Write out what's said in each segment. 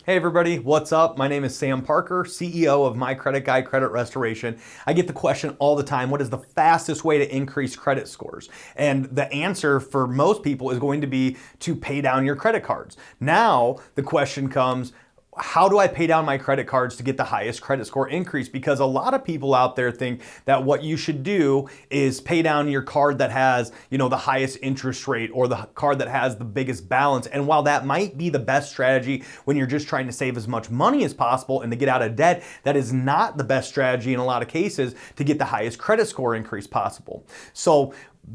Hey everybody, what's up? My name is Sam Parker, CEO of My Credit Guy Credit Restoration. I get the question all the time, what is the fastest way to increase credit scores? And the answer for most people is going to be to pay down your credit cards. Now the question comes, how do I pay down my credit cards to get the highest credit score increase? Because a lot of people out there think that what you should do is pay down your card that has, the highest interest rate or the card that has the biggest balance. And while that might be the best strategy when you're just trying to save as much money as possible and to get out of debt, that is not the best strategy in a lot of cases to get the highest credit score increase possible. So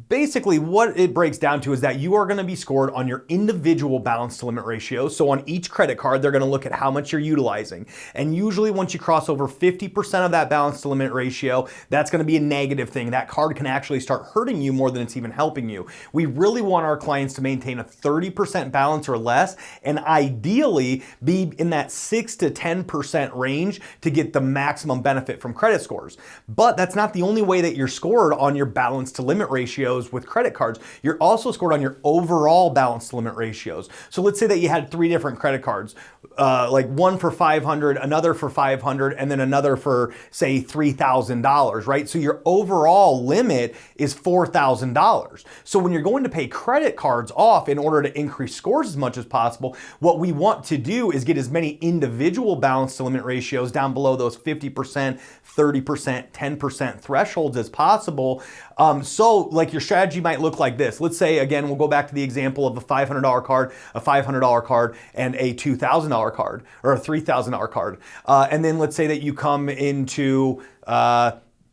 basically what it breaks down to is that you are going to be scored on your individual balance to limit ratio. So on each credit card, they're going to look at how much you're utilizing. And usually once you cross over 50% of that balance to limit ratio, that's going to be a negative thing. That card can actually start hurting you more than it's even helping you. We really want our clients to maintain a 30% balance or less, and ideally be in that 6 to 10% range to get the maximum benefit from credit scores. But that's not the only way that you're scored on your balance to limit ratio with credit cards. You're also scored on your overall balance to limit ratios. So let's say that you had 3 different credit cards, like one for $500, another for $500, and then another for say $3,000, right? So your overall limit is $4,000. So when you're going to pay credit cards off in order to increase scores as much as possible, what we want to do is get as many individual balance to limit ratios down below those 50%, 30%, 10% thresholds as possible. So like your strategy might look like this. Let's say, again, we'll go back to the example of a $500 card, a $500 card, and a $2,000 card, or a $3,000 card. And then let's say that you come into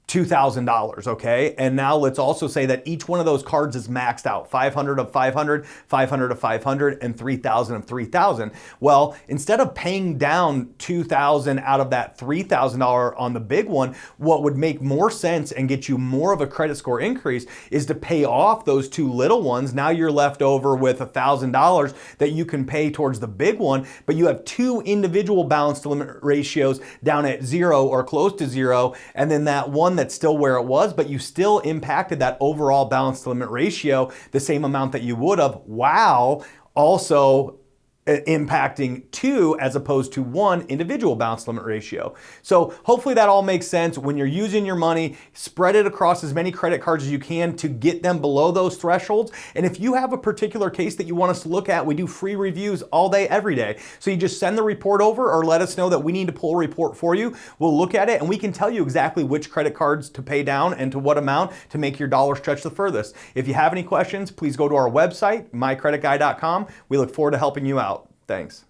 $2,000, okay? And now let's also say that each one of those cards is maxed out, 500 of 500, 500 of 500, and 3,000 of 3,000. Well, instead of paying down 2,000 out of that $3,000 on the big one, what would make more sense and get you more of a credit score increase is to pay off those 2 little ones. Now you're left over with $1,000 that you can pay towards the big one, but you have 2 individual balance to limit ratios down at 0 or close to 0, and then that one that's still where it was, but you still impacted that overall balance to limit ratio the same amount that you would have, while also impacting 2 as opposed to 1 individual balance limit ratio. So hopefully that all makes sense. When you're using your money, spread it across as many credit cards as you can to get them below those thresholds. And if you have a particular case that you want us to look at, we do free reviews all day, every day. So you just send the report over or let us know that we need to pull a report for you. We'll look at it and we can tell you exactly which credit cards to pay down and to what amount to make your dollar stretch the furthest. If you have any questions, please go to our website, mycreditguy.com. We look forward to helping you out. Thanks.